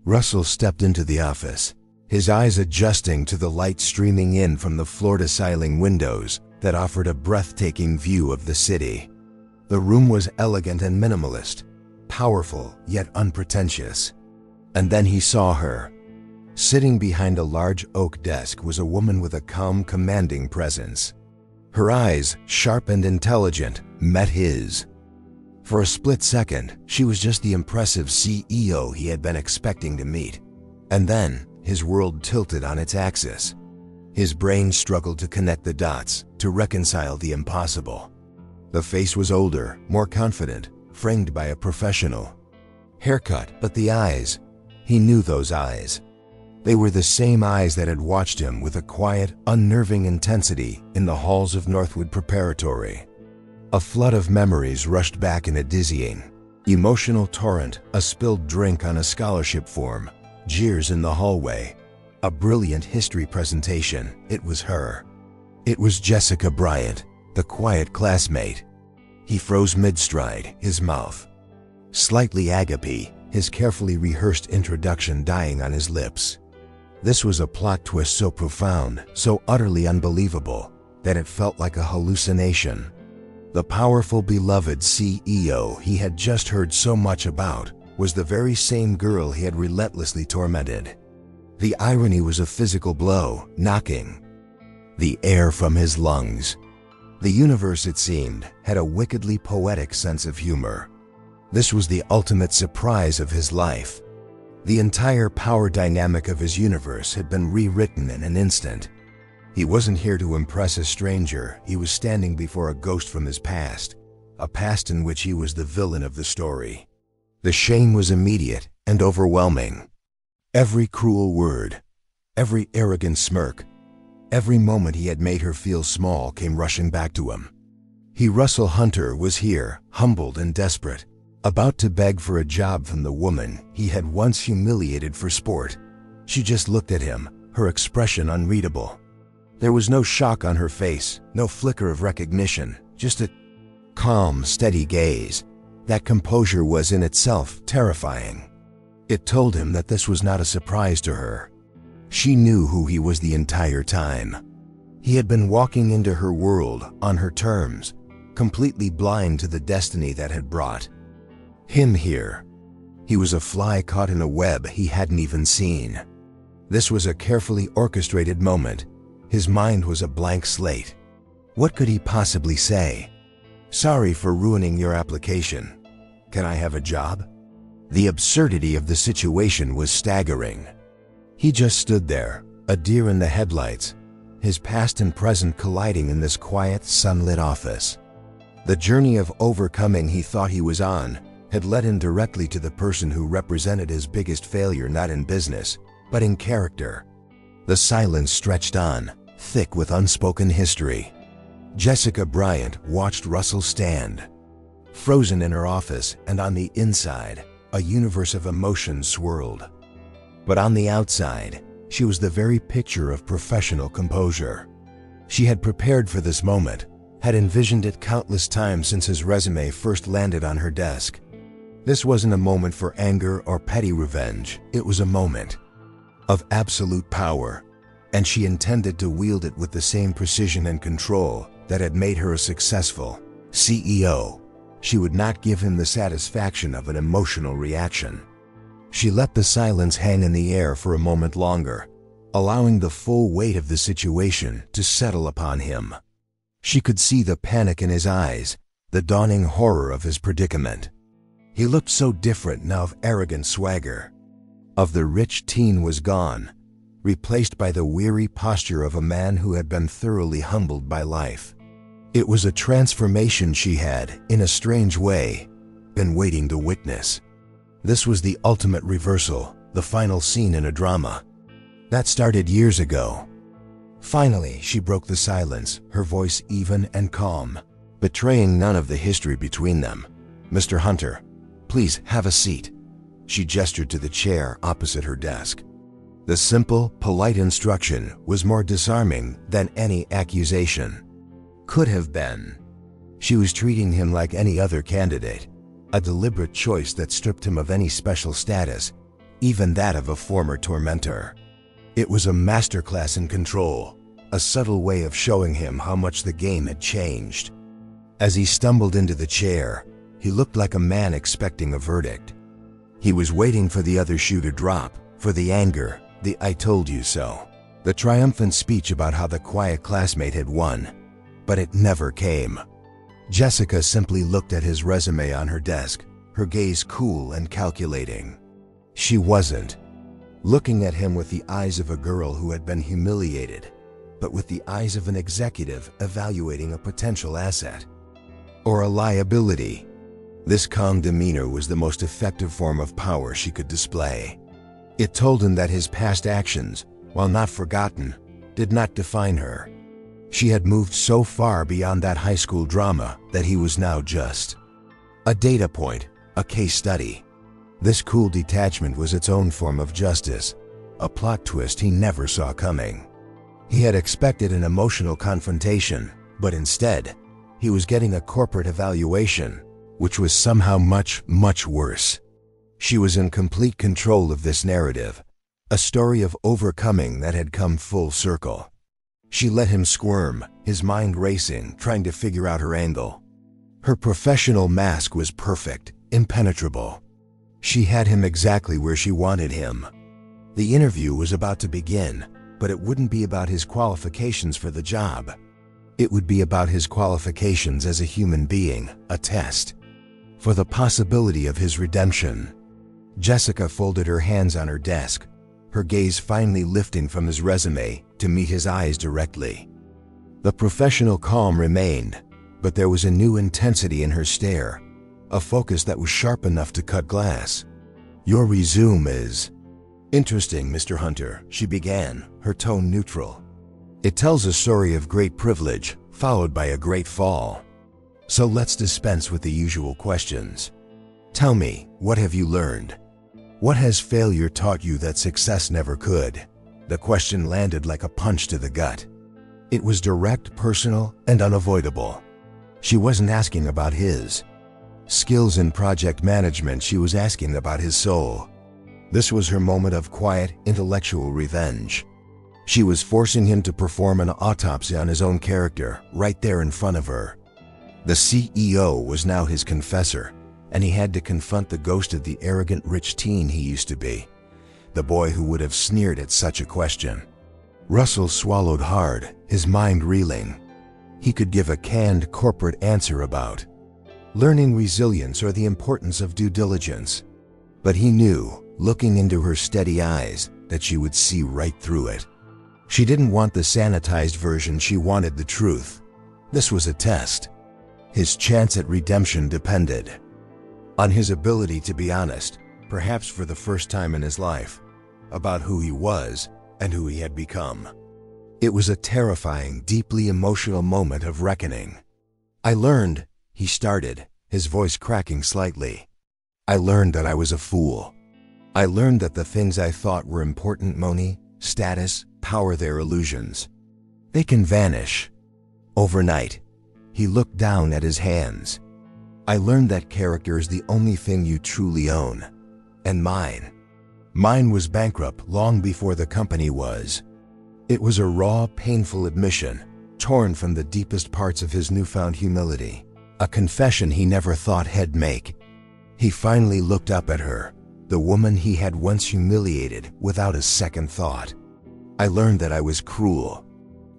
Russell stepped into the office, his eyes adjusting to the light streaming in from the floor-to-ceiling windows that offered a breathtaking view of the city. The room was elegant and minimalist, powerful yet unpretentious. And then he saw her. Sitting behind a large oak desk was a woman with a calm, commanding presence. Her eyes, sharp and intelligent, met his. For a split second, she was just the impressive CEO he had been expecting to meet. And then, his world tilted on its axis. His brain struggled to connect the dots, to reconcile the impossible. The face was older, more confident, framed by a professional. Haircut, but the eyes. He knew those eyes. They were the same eyes that had watched him with a quiet, unnerving intensity in the halls of Northwood Preparatory. A flood of memories rushed back in a dizzying, emotional torrent, a spilled drink on a scholarship form, jeers in the hallway, a brilliant history presentation. It was her. It was Jessica Bryant, the quiet classmate. He froze mid-stride, his mouth slightly agape, his carefully rehearsed introduction dying on his lips. This was a plot twist so profound, so utterly unbelievable, that it felt like a hallucination. The powerful, beloved CEO he had just heard so much about was the very same girl he had relentlessly tormented. The irony was a physical blow, knocking the air from his lungs. The universe, it seemed, had a wickedly poetic sense of humor. This was the ultimate surprise of his life. The entire power dynamic of his universe had been rewritten in an instant. He wasn't here to impress a stranger. He was standing before a ghost from his past, a past in which he was the villain of the story. The shame was immediate and overwhelming. Every cruel word, every arrogant smirk, every moment he had made her feel small came rushing back to him. Russell Hunter was here, humbled and desperate, about to beg for a job from the woman he had once humiliated for sport. She just looked at him, her expression unreadable. There was no shock on her face, no flicker of recognition, just a calm, steady gaze. That composure was in itself terrifying. It told him that this was not a surprise to her. She knew who he was the entire time. He had been walking into her world on her terms, completely blind to the destiny that had brought him here. He was a fly caught in a web he hadn't even seen. This was a carefully orchestrated moment. His mind was a blank slate. What could he possibly say? Sorry for ruining your application. Can I have a job? The absurdity of the situation was staggering. He just stood there, a deer in the headlights, his past and present colliding in this quiet, sunlit office. The journey of overcoming he thought he was on had led him directly to the person who represented his biggest failure, not in business, but in character. The silence stretched on, thick with unspoken history. Jessica Bryant watched Russell stand, frozen in her office, and on the inside, a universe of emotions swirled. But on the outside, she was the very picture of professional composure. She had prepared for this moment, had envisioned it countless times since his resume first landed on her desk. This wasn't a moment for anger or petty revenge. It was a moment of absolute power, and she intended to wield it with the same precision and control that had made her a successful CEO. She would not give him the satisfaction of an emotional reaction. She let the silence hang in the air for a moment longer, allowing the full weight of the situation to settle upon him. She could see the panic in his eyes, the dawning horror of his predicament. He looked so different now. Of arrogant swagger of the rich teen was gone, replaced by the weary posture of a man who had been thoroughly humbled by life. It was a transformation she had, in a strange way, been waiting to witness. This was the ultimate reversal, the final scene in a drama that started years ago. Finally, she broke the silence, her voice even and calm, betraying none of the history between them. "Mr. Hunter, please have a seat." She gestured to the chair opposite her desk. The simple, polite instruction was more disarming than any accusation could have been. She was treating him like any other candidate, a deliberate choice that stripped him of any special status, even that of a former tormentor. It was a masterclass in control, a subtle way of showing him how much the game had changed. As he stumbled into the chair, he looked like a man expecting a verdict. He was waiting for the other shoe to drop, for the anger, the "I told you so," the triumphant speech about how the quiet classmate had won. But it never came. Jessica simply looked at his resume on her desk, her gaze cool and calculating. She wasn't looking at him with the eyes of a girl who had been humiliated, but with the eyes of an executive evaluating a potential asset or a liability. This calm demeanor was the most effective form of power she could display. It told him that his past actions, while not forgotten, did not define her. She had moved so far beyond that high school drama that he was now just a data point, a case study. This cool detachment was its own form of justice, a plot twist he never saw coming. He had expected an emotional confrontation, but instead, he was getting a corporate evaluation, which was somehow much, much worse. She was in complete control of this narrative, a story of overcoming that had come full circle. She let him squirm, his mind racing, trying to figure out her angle. Her professional mask was perfect, impenetrable. She had him exactly where she wanted him. The interview was about to begin, but it wouldn't be about his qualifications for the job. It would be about his qualifications as a human being, a test for the possibility of his redemption. Jessica folded her hands on her desk, her gaze finally lifting from his resume to meet his eyes directly. The professional calm remained, but there was a new intensity in her stare, a focus that was sharp enough to cut glass. "Your resume is interesting, Mr. Hunter," she began, her tone neutral. "It tells a story of great privilege, followed by a great fall. So let's dispense with the usual questions. Tell me, what have you learned? What has failure taught you that success never could?" The question landed like a punch to the gut. It was direct, personal, and unavoidable. She wasn't asking about his skills in project management, she was asking about his soul. This was her moment of quiet, intellectual revenge. She was forcing him to perform an autopsy on his own character, right there in front of her. The CEO was now his confessor, and he had to confront the ghost of the arrogant rich teen he used to be, the boy who would have sneered at such a question. Russell swallowed hard, his mind reeling. He could give a canned corporate answer about learning resilience or the importance of due diligence, but he knew, looking into her steady eyes, that she would see right through it. She didn't want the sanitized version, she wanted the truth. This was a test. His chance at redemption depended on his ability to be honest, perhaps for the first time in his life, about who he was and who he had become. It was a terrifying, deeply emotional moment of reckoning. "I learned," he started, his voice cracking slightly. "I learned that I was a fool. I learned that the things I thought were important, money, status, power, they're illusions. They can vanish overnight." He looked down at his hands. "I learned that character is the only thing you truly own. And mine was bankrupt long before the company was." It was a raw, painful admission, torn from the deepest parts of his newfound humility, a confession he never thought he'd make. He finally looked up at her, the woman he had once humiliated, without a second thought. "I learned that I was cruel,"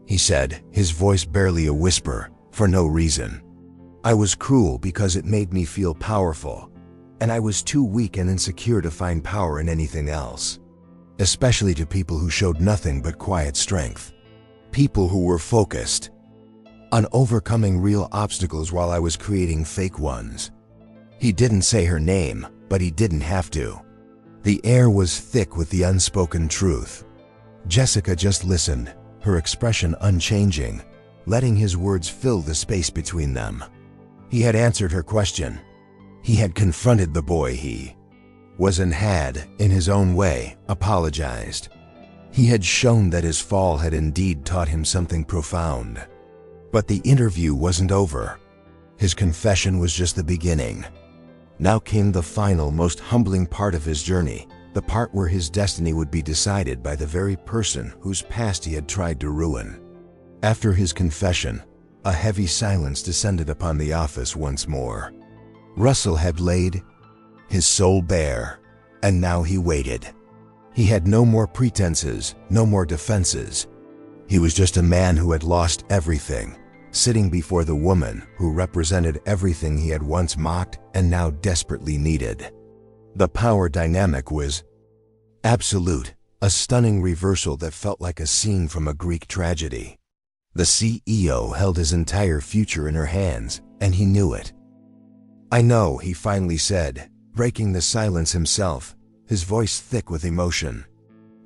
he said, his voice barely a whisper, "for no reason. I was cruel because it made me feel powerful, and I was too weak and insecure to find power in anything else. Especially to people who showed nothing but quiet strength. People who were focused on overcoming real obstacles while I was creating fake ones." He didn't say her name, but he didn't have to. The air was thick with the unspoken truth. Jessica just listened, her expression unchanging, letting his words fill the space between them. He had answered her question. He had confronted the boy he was and had, in his own way, apologized. He had shown that his fall had indeed taught him something profound. But the interview wasn't over. His confession was just the beginning. Now came the final, most humbling part of his journey, the part where his destiny would be decided by the very person whose past he had tried to ruin. After his confession, a heavy silence descended upon the office once more. Russell had laid his soul bare, and now he waited. He had no more pretenses, no more defenses. He was just a man who had lost everything, sitting before the woman who represented everything he had once mocked and now desperately needed. The power dynamic was absolute, a stunning reversal that felt like a scene from a Greek tragedy. The CEO held his entire future in her hands, and he knew it. "I know," he finally said, breaking the silence himself, his voice thick with emotion.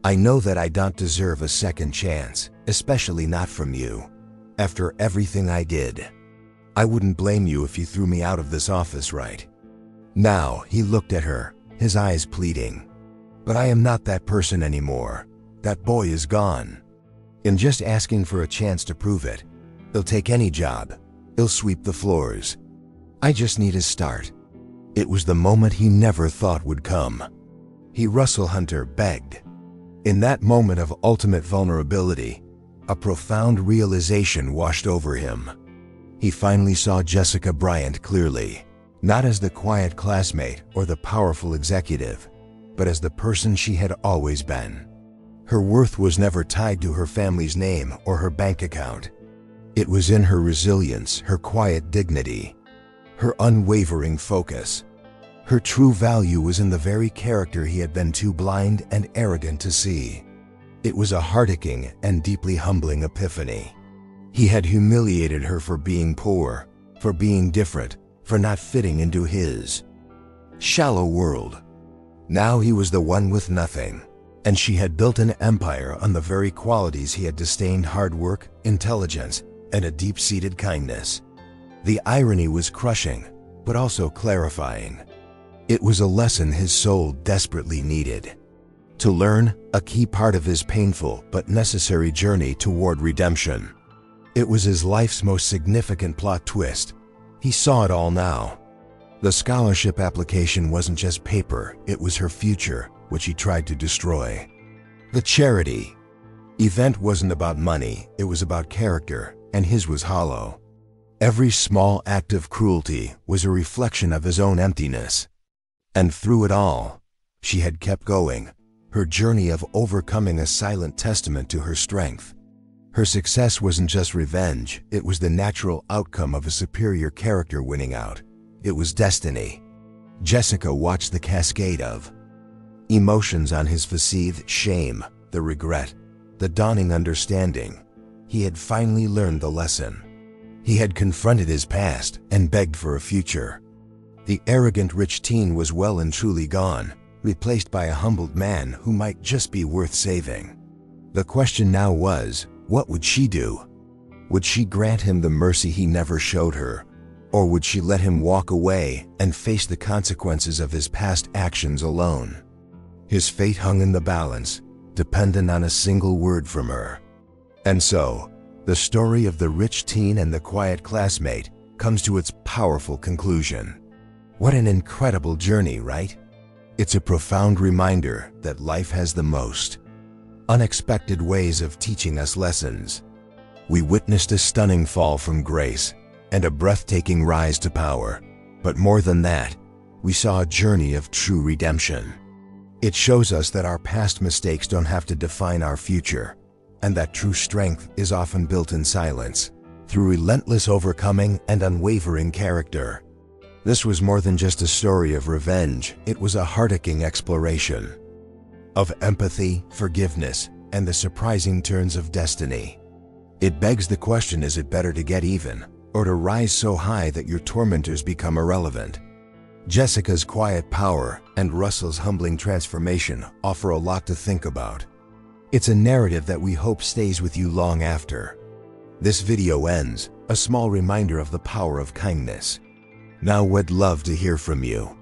"I know that I don't deserve a second chance, especially not from you. After everything I did, I wouldn't blame you if you threw me out of this office right now." He looked at her, his eyes pleading. "But I am not that person anymore. That boy is gone. In just asking for a chance to prove it, he'll take any job. He'll sweep the floors. I just need a start." It was the moment he never thought would come. Russell Hunter begged. In that moment of ultimate vulnerability, a profound realization washed over him. He finally saw Jessica Bryant clearly, not as the quiet classmate or the powerful executive, but as the person she had always been. Her worth was never tied to her family's name or her bank account. It was in her resilience, her quiet dignity, her unwavering focus. Her true value was in the very character he had been too blind and arrogant to see. It was a heart-aching and deeply humbling epiphany. He had humiliated her for being poor, for being different, for not fitting into his shallow world. Now he was the one with nothing, and she had built an empire on the very qualities he had disdained: hard work, intelligence, and a deep-seated kindness. The irony was crushing, but also clarifying. It was a lesson his soul desperately needed to learn, a key part of his painful but necessary journey toward redemption. It was his life's most significant plot twist. He saw it all now. The scholarship application wasn't just paper, it was her future, which he tried to destroy. The charity event wasn't about money, it was about character, and his was hollow. Every small act of cruelty was a reflection of his own emptiness. And through it all, she had kept going, her journey of overcoming a silent testament to her strength. Her success wasn't just revenge, it was the natural outcome of a superior character winning out. It was destiny. Jessica watched the cascade of emotions on his face: shame, the regret, the dawning understanding. He had finally learned the lesson. He had confronted his past and begged for a future. The arrogant rich teen was well and truly gone, replaced by a humbled man who might just be worth saving. The question now was, what would she do? Would she grant him the mercy he never showed her? Or would she let him walk away and face the consequences of his past actions alone? His fate hung in the balance, dependent on a single word from her. And so, the story of the rich teen and the quiet classmate comes to its powerful conclusion. What an incredible journey, right? It's a profound reminder that life has the most unexpected ways of teaching us lessons. We witnessed a stunning fall from grace and a breathtaking rise to power, but more than that, we saw a journey of true redemption. It shows us that our past mistakes don't have to define our future, and that true strength is often built in silence, through relentless overcoming and unwavering character. This was more than just a story of revenge, it was a heart-aching exploration of empathy, forgiveness, and the surprising turns of destiny. It begs the question, is it better to get even, or to rise so high that your tormentors become irrelevant? Jessica's quiet power and Russell's humbling transformation offer a lot to think about. It's a narrative that we hope stays with you long after this video ends, a small reminder of the power of kindness. Now we'd love to hear from you.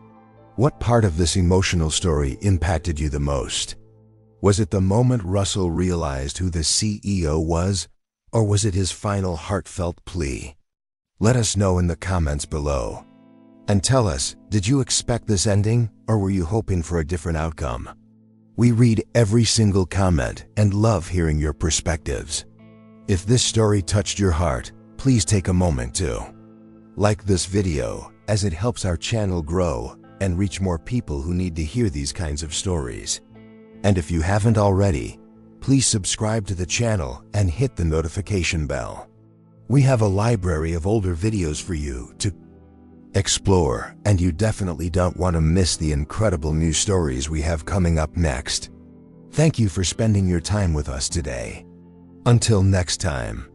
What part of this emotional story impacted you the most? Was it the moment Russell realized who the CEO was, or was it his final heartfelt plea? Let us know in the comments below. And tell us, did you expect this ending, or were you hoping for a different outcome? We read every single comment and love hearing your perspectives. If this story touched your heart, please take a moment to like this video, as it helps our channel grow and reach more people who need to hear these kinds of stories. And if you haven't already, please subscribe to the channel and hit the notification bell. We have a library of older videos for you to explore, and you definitely don't want to miss the incredible new stories we have coming up next. Thank you for spending your time with us today. Until next time.